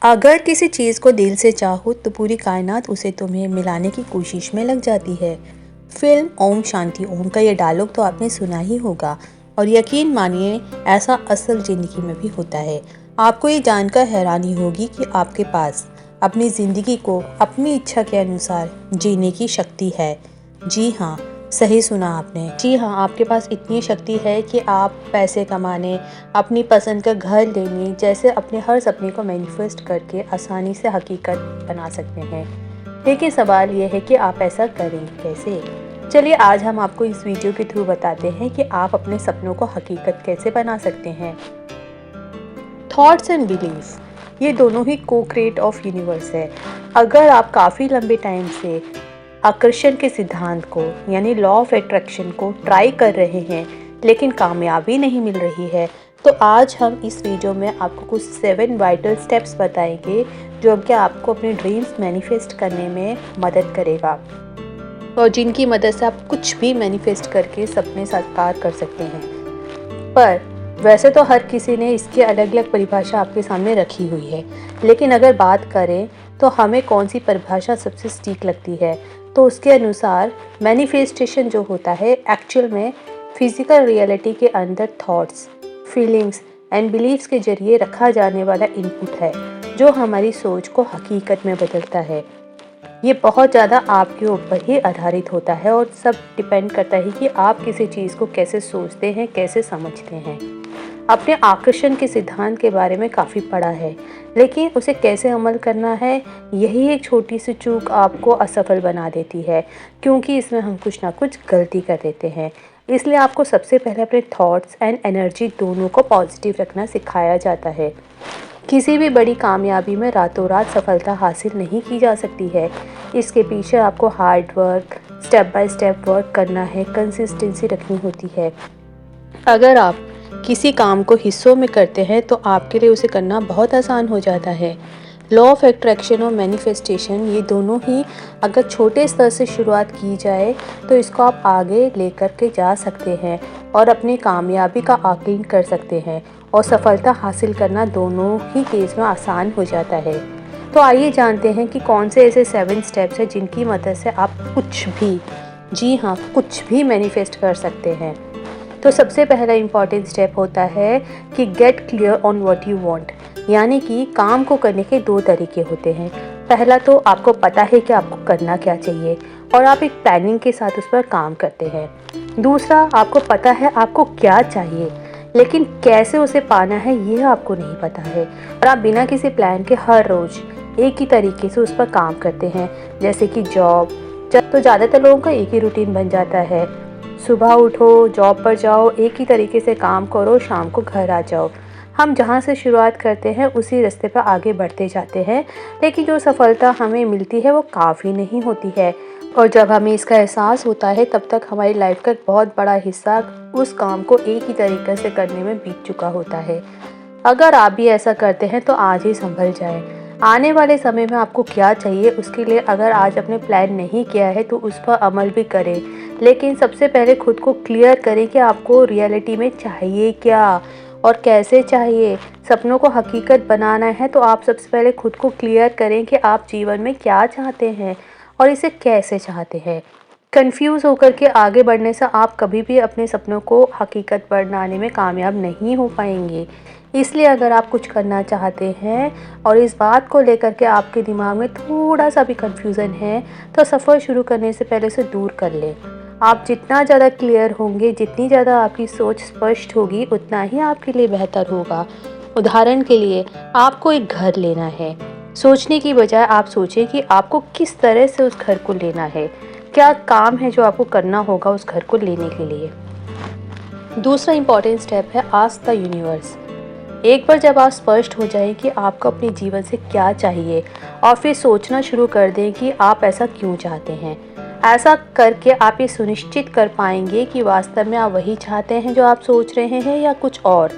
अगर किसी चीज़ को दिल से चाहो तो पूरी कायनात उसे तुम्हें मिलाने की कोशिश में लग जाती है। फिल्म ओम शांति ओम का ये डायलॉग तो आपने सुना ही होगा और यकीन मानिए ऐसा असल ज़िंदगी में भी होता है। आपको ये जानकर हैरानी होगी कि आपके पास अपनी ज़िंदगी को अपनी इच्छा के अनुसार जीने की शक्ति है। जी हाँ, सही सुना आपने। जी हाँ, आपके पास इतनी शक्ति है कि आप पैसे कमाने, अपनी पसंद का घर लेने जैसे अपने हर सपने को मैनिफेस्ट करके आसानी से हकीकत बना सकते हैं। लेकिन सवाल ये है कि आप ऐसा करें कैसे? चलिए आज हम आपको इस वीडियो के थ्रू बताते हैं कि आप अपने सपनों को हकीकत कैसे बना सकते हैं। थॉट्स एंड बिलीफ ये दोनों ही को क्रिएट ऑफ यूनिवर्स है। अगर आप काफ़ी लंबे टाइम से आकर्षण के सिद्धांत को यानी लॉ ऑफ अट्रैक्शन को ट्राई कर रहे हैं लेकिन कामयाबी नहीं मिल रही है, तो आज हम इस वीडियो में आपको कुछ 7 वाइटल स्टेप्स बताएंगे जो कि आपको अपने ड्रीम्स मैनिफेस्ट करने में मदद करेगा और जिनकी मदद से आप कुछ भी मैनिफेस्ट करके सपने साकार कर सकते हैं। पर वैसे तो हर किसी ने इसकी अलग अलग परिभाषा आपके सामने रखी हुई है, लेकिन अगर बात करें तो हमें कौन सी परिभाषा सबसे सटीक लगती है, तो उसके अनुसार मैनिफेस्टेशन जो होता है एक्चुअल में फिजिकल रियलिटी के अंदर थॉट्स, फीलिंग्स एंड बिलीव्स के जरिए रखा जाने वाला इनपुट है जो हमारी सोच को हकीकत में बदलता है। ये बहुत ज़्यादा आपके ऊपर ही आधारित होता है और सब डिपेंड करता है कि आप किसी चीज़ को कैसे सोचते हैं, कैसे समझते हैं। अपने आकर्षण के सिद्धांत के बारे में काफ़ी पढ़ा है, लेकिन उसे कैसे अमल करना है, यही एक छोटी सी चूक आपको असफल बना देती है, क्योंकि इसमें हम कुछ ना कुछ गलती कर देते हैं। इसलिए आपको सबसे पहले अपने थॉट्स एंड एनर्जी दोनों को पॉजिटिव रखना सिखाया जाता है। किसी भी बड़ी कामयाबी में रातों रात सफलता हासिल नहीं की जा सकती है। इसके पीछे आपको hard work, step by step work करना है, कंसिस्टेंसी रखनी होती है। अगर आप किसी काम को हिस्सों में करते हैं तो आपके लिए उसे करना बहुत आसान हो जाता है। लॉ ऑफ अट्रैक्शन और मैनिफेस्टेशन ये दोनों ही अगर छोटे स्तर से शुरुआत की जाए तो इसको आप आगे लेकर के जा सकते हैं और अपनी कामयाबी का आकलन कर सकते हैं और सफलता हासिल करना दोनों ही केस में आसान हो जाता है। तो आइए जानते हैं कि कौन से ऐसे 7 स्टेप्स हैं जिनकी मदद से आप कुछ भी, जी हाँ, कुछ भी मैनिफेस्ट कर सकते हैं। तो सबसे पहला इम्पॉर्टेंट स्टेप होता है कि get clear on what you want, यानी कि काम को करने के 2 तरीके होते हैं। पहला तो आपको पता है कि आपको करना क्या चाहिए और आप एक प्लानिंग के साथ उस पर काम करते हैं। दूसरा, आपको पता है आपको क्या चाहिए, लेकिन कैसे उसे पाना है ये आपको नहीं पता है और आप बिना किसी प्लान के हर रोज़ एक ही तरीके से उस पर काम करते हैं। जैसे कि जॉब, जब तो ज़्यादातर लोगों का एक ही रूटीन बन जाता है, सुबह उठो, जॉब पर जाओ, एक ही तरीके से काम करो, शाम को घर आ जाओ। हम जहाँ से शुरुआत करते हैं उसी रास्ते पर आगे बढ़ते जाते हैं, लेकिन जो सफलता हमें मिलती है वो काफ़ी नहीं होती है और जब हमें इसका एहसास होता है तब तक हमारी लाइफ का एक बहुत बड़ा हिस्सा उस काम को एक ही तरीके से करने में बीत चुका होता है। अगर आप भी ऐसा करते हैं तो आज ही संभल जाएं। आने वाले समय में आपको क्या चाहिए उसके लिए अगर आज आपने प्लान नहीं किया है तो उस पर अमल भी करें, लेकिन सबसे पहले खुद को क्लियर करें कि आपको रियलिटी में चाहिए क्या और कैसे चाहिए। सपनों को हकीकत बनाना है तो आप सबसे पहले खुद को क्लियर करें कि आप जीवन में क्या चाहते हैं और इसे कैसे चाहते हैं। कंफ्यूज होकर के आगे बढ़ने से आप कभी भी अपने सपनों को हकीकत बनाने में कामयाब नहीं हो पाएंगे। इसलिए अगर आप कुछ करना चाहते हैं और इस बात को लेकर के आपके दिमाग में थोड़ा सा भी कंफ्यूजन है तो सफ़र शुरू करने से पहले से दूर कर लें। आप जितना ज़्यादा क्लियर होंगे, जितनी ज़्यादा आपकी सोच स्पष्ट होगी, उतना ही आपके लिए बेहतर होगा। उदाहरण के लिए आपको एक घर लेना है, सोचने की बजाय आप सोचें कि आपको किस तरह से उस घर को लेना है, क्या काम है जो आपको करना होगा उस घर को लेने के लिए। दूसरा इम्पॉर्टेंट स्टेप है आस्क द यूनिवर्स। एक बार जब आप स्पष्ट हो जाएं कि आपको अपने जीवन से क्या चाहिए और फिर सोचना शुरू कर दें कि आप ऐसा क्यों चाहते हैं, ऐसा करके आप ये सुनिश्चित कर पाएंगे कि वास्तव में आप वही चाहते हैं जो आप सोच रहे हैं या कुछ और।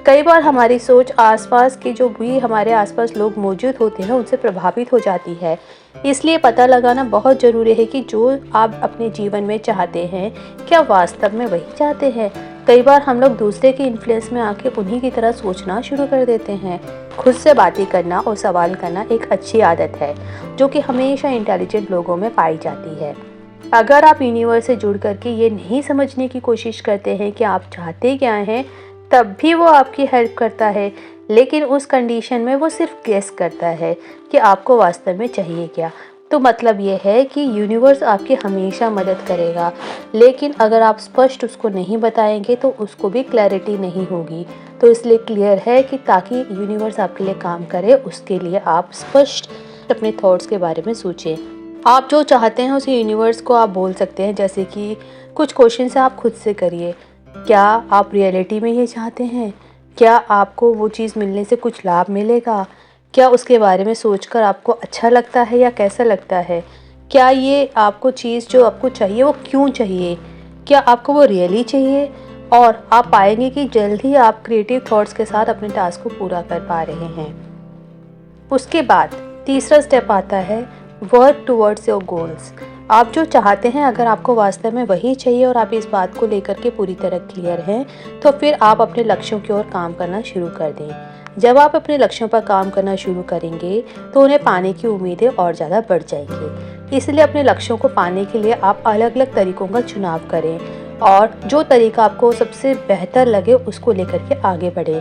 कई बार हमारी सोच आसपास के जो भी हमारे आसपास लोग मौजूद होते हैं उनसे प्रभावित हो जाती है। इसलिए पता लगाना बहुत ज़रूरी है कि जो आप अपने जीवन में चाहते हैं क्या वास्तव में वही चाहते हैं। कई बार हम लोग दूसरे के इन्फ्लुएंस में आके उन्हीं की तरह सोचना शुरू कर देते हैं। खुद से बातें करना और सवाल करना एक अच्छी आदत है जो कि हमेशा इंटेलिजेंट लोगों में पाई जाती है। अगर आप यूनिवर्स से जुड़ करके ये नहीं समझने की कोशिश करते हैं कि आप चाहते क्या हैं, तब भी वो आपकी हेल्प करता है, लेकिन उस कंडीशन में वो सिर्फ गेस करता है कि आपको वास्तव में चाहिए क्या। तो मतलब ये है कि यूनिवर्स आपकी हमेशा मदद करेगा, लेकिन अगर आप स्पष्ट उसको नहीं बताएंगे तो उसको भी क्लैरिटी नहीं होगी। तो इसलिए क्लियर है कि ताकि यूनिवर्स आपके लिए काम करे, उसके लिए आप स्पष्ट अपने थॉट्स के बारे में सोचें। आप जो चाहते हैं उसे यूनिवर्स को आप बोल सकते हैं, जैसे कि कुछ क्वेश्चन से आप खुद से करिए। क्या आप रियलिटी में ये चाहते हैं? क्या आपको वो चीज़ मिलने से कुछ लाभ मिलेगा? क्या उसके बारे में सोचकर आपको अच्छा लगता है या कैसा लगता है? क्या ये आपको चीज़ जो आपको चाहिए वो क्यों चाहिए? क्या आपको वो रियली चाहिए? और आप पाएंगे कि जल्द ही आप क्रिएटिव थॉट्स के साथ अपने टास्क को पूरा कर पा रहे हैं। उसके बाद तीसरा स्टेप आता है वर्क टुवर्ड्स योर गोल्स। आप जो चाहते हैं, अगर आपको वास्तव में वही चाहिए और आप इस बात को लेकर के पूरी तरह क्लियर हैं, तो फिर आप अपने लक्ष्यों की ओर काम करना शुरू कर दें। जब आप अपने लक्ष्यों पर काम करना शुरू करेंगे तो उन्हें पाने की उम्मीदें और ज़्यादा बढ़ जाएंगी। इसलिए अपने लक्ष्यों को पाने के लिए आप अलग अलग तरीकों का चुनाव करें और जो तरीका आपको सबसे बेहतर लगे उसको लेकर के आगे बढ़ें।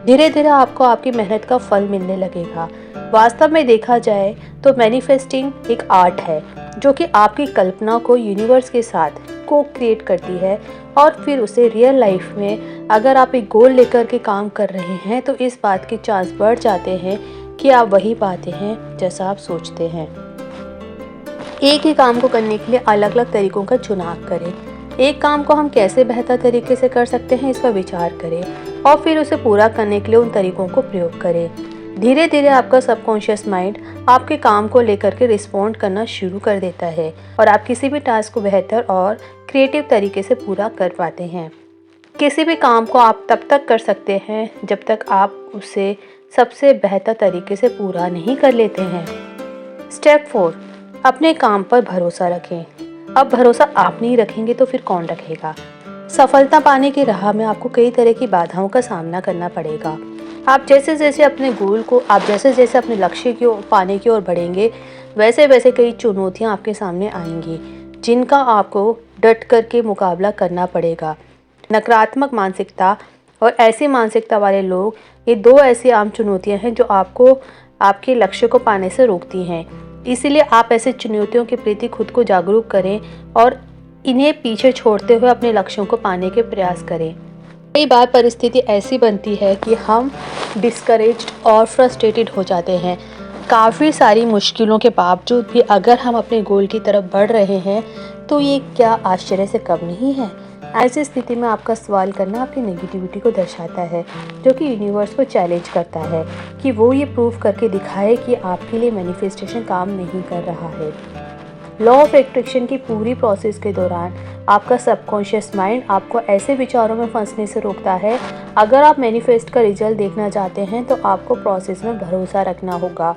धीरे धीरे आपको आपकी मेहनत का फल मिलने लगेगा। वास्तव में देखा जाए तो मैनिफेस्टिंग एक आर्ट है जो कि आपकी कल्पना को यूनिवर्स के साथ को क्रिएट करती है और फिर उसे रियल लाइफ में अगर आप एक गोल लेकर के काम कर रहे हैं तो इस बात के चांस बढ़ जाते हैं कि आप वही पाते हैं जैसा आप सोचते हैं। एक ही काम को करने के लिए अलग अलग तरीकों का चुनाव करें। एक काम को हम कैसे बेहतर तरीके से कर सकते हैं इस पर विचार करें और फिर उसे पूरा करने के लिए उन तरीकों को प्रयोग करें। धीरे धीरे आपका सबकॉन्शियस माइंड आपके काम को लेकर के रिस्पॉन्ड करना शुरू कर देता है और आप किसी भी टास्क को बेहतर और क्रिएटिव तरीके से पूरा कर पाते हैं। किसी भी काम को आप तब तक कर सकते हैं जब तक आप उसे सबसे बेहतर तरीके से पूरा नहीं कर लेते हैं। स्टेप 4, अपने काम पर भरोसा रखें। अब भरोसा आप नहीं रखेंगे तो फिर कौन रखेगा? सफलता पाने की राह में आपको कई तरह की बाधाओं का सामना करना पड़ेगा। आप जैसे जैसे अपने गोल को जैसे अपने लक्ष्य की ओर पाने की ओर बढ़ेंगे, वैसे वैसे कई चुनौतियां आपके सामने आएंगी जिनका आपको डट करके मुकाबला करना पड़ेगा। नकारात्मक मानसिकता और ऐसी मानसिकता वाले लोग, ये दो ऐसी आम चुनौतियां हैं जो आपको आपके लक्ष्य को पाने से रोकती हैं। इसीलिए आप ऐसे चुनौतियों के प्रति खुद को जागरूक करें और इन्हें पीछे छोड़ते हुए अपने लक्ष्यों को पाने के प्रयास करें। कई बार परिस्थिति ऐसी बनती है कि हम डिस्करेज्ड और फ्रस्ट्रेटेड हो जाते हैं। काफ़ी सारी मुश्किलों के बावजूद भी अगर हम अपने गोल की तरफ बढ़ रहे हैं तो ये क्या आश्चर्य से कम नहीं है? ऐसी स्थिति में आपका सवाल करना आपकी नेगेटिविटी को दर्शाता है, जो कि यूनिवर्स को चैलेंज करता है कि वो ये प्रूव करके दिखाए कि आपके लिए मैनिफेस्टेशन काम नहीं कर रहा है। लॉ ऑफ एट्रैक्शन की पूरी प्रोसेस के दौरान आपका सबकॉन्शियस माइंड आपको ऐसे विचारों में फंसने से रोकता है। अगर आप मैनिफेस्ट का रिजल्ट देखना चाहते हैं तो आपको प्रोसेस में भरोसा रखना होगा।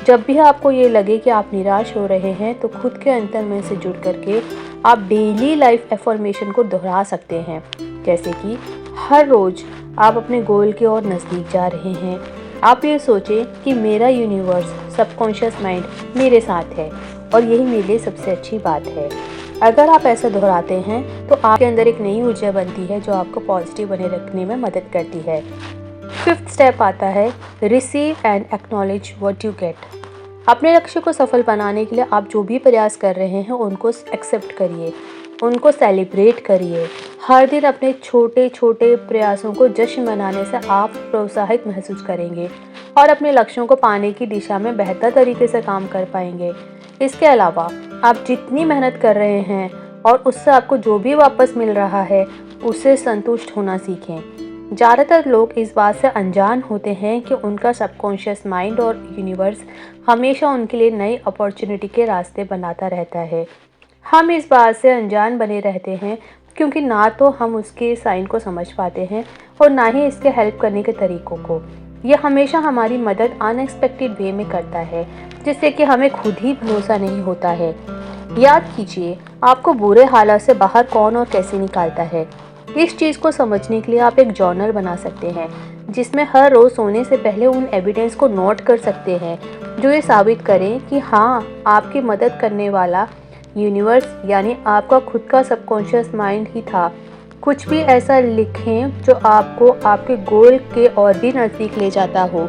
जब भी आपको ये लगे कि आप निराश हो रहे हैं तो खुद के अंतर्मन से जुड़ करके आप डेली लाइफ एफर्मेशन को दोहरा सकते हैं, जैसे कि हर रोज़ आप अपने गोल की ओर नज़दीक जा रहे हैं। आप ये सोचें कि मेरा यूनिवर्स सबकॉन्शियस माइंड मेरे साथ है और यही मेरे लिए सबसे अच्छी बात है। अगर आप ऐसा दोहराते हैं तो आपके अंदर एक नई ऊर्जा बनती है जो आपको पॉजिटिव बने रखने में मदद करती है। 5th स्टेप आता है receive and acknowledge what you get. अपने लक्ष्य को सफल बनाने के लिए आप जो भी प्रयास कर रहे हैं उनको एक्सेप्ट करिए, उनको सेलिब्रेट करिए। हर दिन अपने छोटे छोटे प्रयासों को जश्न मनाने से आप प्रोत्साहित महसूस करेंगे और अपने लक्ष्यों को पाने की दिशा में बेहतर तरीके से काम कर पाएंगे। इसके अलावा आप जितनी मेहनत कर रहे हैं और उससे आपको जो भी वापस मिल रहा है उससे संतुष्ट होना सीखें। ज़्यादातर लोग इस बात से अनजान होते हैं कि उनका सबकॉन्शियस माइंड और यूनिवर्स हमेशा उनके लिए नई अपॉर्चुनिटी के रास्ते बनाता रहता है। हम इस बात से अनजान बने रहते हैं क्योंकि ना तो हम उसके साइन को समझ पाते हैं और ना ही इसके हेल्प करने के तरीकों को। यह हमेशा हमारी मदद अनएक्सपेक्टेड वे में करता है, जिससे कि हमें खुद ही भरोसा नहीं होता है। याद कीजिए, आपको बुरे हालात से बाहर कौन और कैसे निकालता है? इस चीज़ को समझने के लिए आप एक जर्नल बना सकते हैं, जिसमें हर रोज़ सोने से पहले उन एविडेंस को नोट कर सकते हैं जो ये साबित करें कि हाँ, आपकी मदद करने वाला यूनिवर्स यानी आपका खुद का सबकॉन्शियस माइंड ही था। कुछ भी ऐसा लिखें जो आपको आपके गोल के और भी नज़दीक ले जाता हो।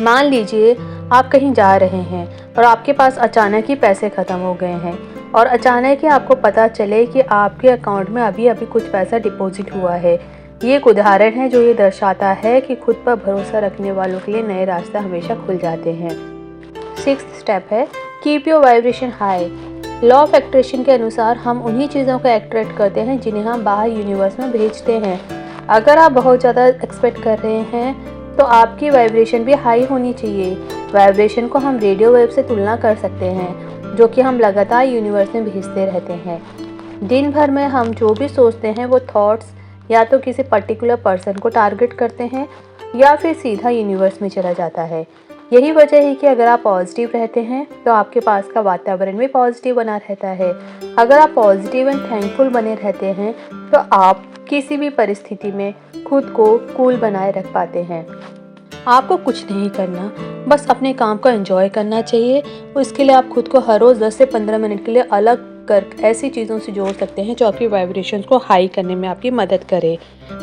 मान लीजिए आप कहीं जा रहे हैं और आपके पास अचानक ही पैसे ख़त्म हो गए हैं और अचानक ही आपको पता चले कि आपके अकाउंट में अभी अभी कुछ पैसा डिपॉजिट हुआ है। ये एक उदाहरण है जो ये दर्शाता है कि खुद पर भरोसा रखने वालों के लिए नए रास्ते हमेशा खुल जाते हैं। 6th स्टेप है keep your vibration high. Law of attraction के अनुसार हम उन्हीं चीज़ों को अट्रैक्ट करते हैं जिन्हें हम बाहर यूनिवर्स में भेजते हैं। अगर आप बहुत ज़्यादा एक्सपेक्ट कर रहे हैं तो आपकी वाइब्रेशन भी हाई होनी चाहिए। वाइब्रेशन को हम रेडियो वेव से तुलना कर सकते हैं जो कि हम लगातार यूनिवर्स में भेजते रहते हैं। दिन भर में हम जो भी सोचते हैं वो थॉट्स या तो किसी पर्टिकुलर पर्सन को टारगेट करते हैं या फिर सीधा यूनिवर्स में चला जाता है। यही वजह है कि अगर आप पॉजिटिव रहते हैं तो आपके पास का वातावरण भी पॉजिटिव बना रहता है। अगर आप पॉजिटिव एंड थैंकफुल बने रहते हैं तो आप किसी भी परिस्थिति में खुद को कूल बनाए रख पाते हैं। आपको कुछ नहीं करना, बस अपने काम को एंजॉय करना चाहिए। उसके लिए आप खुद को हर रोज़ 10 से 15 मिनट के लिए अलग कर ऐसी चीज़ों से जोड़ सकते हैं जो आपकी वाइब्रेशंस को हाई करने में आपकी मदद करे।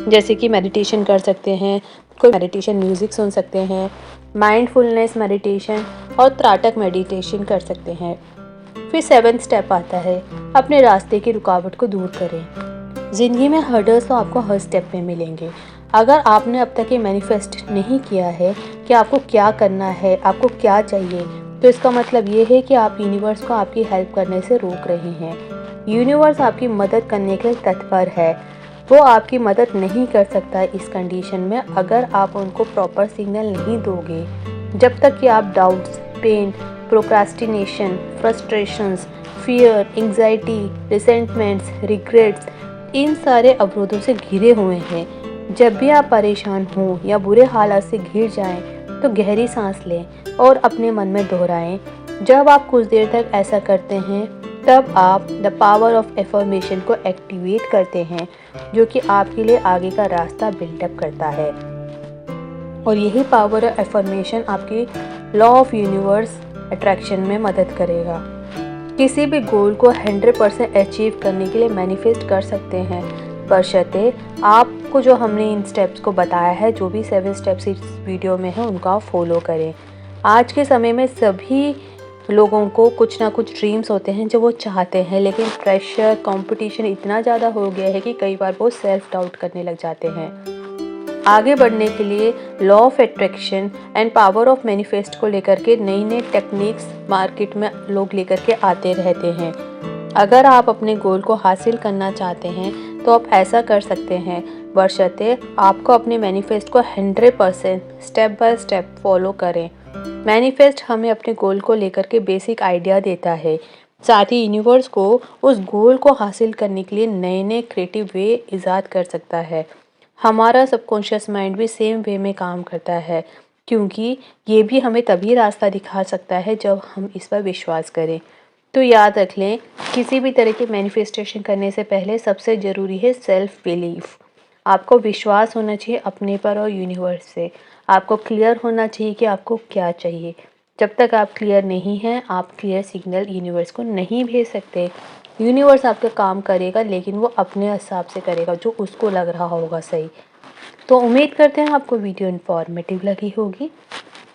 जैसे कि मेडिटेशन कर सकते हैं, कोई मेडिटेशन म्यूज़िक सुन सकते हैं, माइंडफुलनेस मेडिटेशन और त्राटक मेडिटेशन कर सकते हैं। फिर 7th स्टेप आता है अपने रास्ते की रुकावट को दूर करें। ज़िंदगी में हर्डल्स तो आपको हर स्टेप में मिलेंगे। अगर आपने अब तक ये मैनिफेस्ट नहीं किया है कि आपको क्या करना है, आपको क्या चाहिए, तो इसका मतलब ये है कि आप यूनिवर्स को आपकी हेल्प करने से रोक रहे हैं। यूनिवर्स आपकी मदद करने के लिए तत्पर है। वो आपकी मदद नहीं कर सकता इस कंडीशन में अगर आप उनको प्रॉपर सिग्नल नहीं दोगे। जब तक कि आप doubts, pain, procrastination, frustrations, fear, anxiety, resentments, regrets इन सारे अवरोधों से घिरे हुए हैं। जब भी आप परेशान हों या बुरे हालात से घिर जाएं, तो गहरी सांस लें और अपने मन में दोहराएं। जब आप कुछ देर तक ऐसा करते हैं तब आप द पावर ऑफ एफर्मेशन को एक्टिवेट करते हैं, जो कि आपके लिए आगे का रास्ता बिल्डअप करता है। और यही पावर ऑफ एफर्मेशन आपकी लॉ ऑफ यूनिवर्स अट्रैक्शन में मदद करेगा। किसी भी गोल को 100% अचीव करने के लिए मैनिफेस्ट कर सकते हैं, बशर्ते आपको जो हमने इन स्टेप्स को बताया है, जो भी 7 स्टेप्स इस वीडियो में है उनको आप फॉलो करें। आज के समय में सभी लोगों को कुछ ना कुछ ड्रीम्स होते हैं जो वो चाहते हैं, लेकिन प्रेशर, कंपटीशन इतना ज़्यादा हो गया है कि कई बार वो सेल्फ डाउट करने लग जाते हैं। आगे बढ़ने के लिए law of attraction and power of manifest को लेकर के नई नई टेक्निक्स मार्केट में लोग लेकर के आते रहते हैं। अगर आप अपने गोल को हासिल करना चाहते हैं तो आप ऐसा कर सकते हैं, बशर्ते आपको अपने मैनिफेस्ट को 100% स्टेप बाय स्टेप फॉलो करें। मैनिफेस्ट हमें अपने गोल को लेकर के बेसिक आइडिया देता है, साथ ही यूनिवर्स को उस गोल को हासिल करने के लिए नए नए क्रिएटिव वे ईजाद कर सकता है। हमारा सबकॉन्शियस माइंड भी सेम वे में काम करता है, क्योंकि ये भी हमें तभी रास्ता दिखा सकता है जब हम इस पर विश्वास करें। तो याद रख लें, किसी भी तरह की मैनिफेस्टेशन करने से पहले सबसे ज़रूरी है सेल्फ बिलीफ। आपको विश्वास होना चाहिए अपने पर और यूनिवर्स से। आपको क्लियर होना चाहिए कि आपको क्या चाहिए। जब तक आप क्लियर नहीं हैं, आप क्लियर सिग्नल यूनिवर्स को नहीं भेज सकते। यूनिवर्स आपका काम करेगा, लेकिन वो अपने हिसाब से करेगा जो उसको लग रहा होगा सही। तो उम्मीद करते हैं आपको वीडियो इन्फॉर्मेटिव लगी होगी।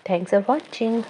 Thanks for watching.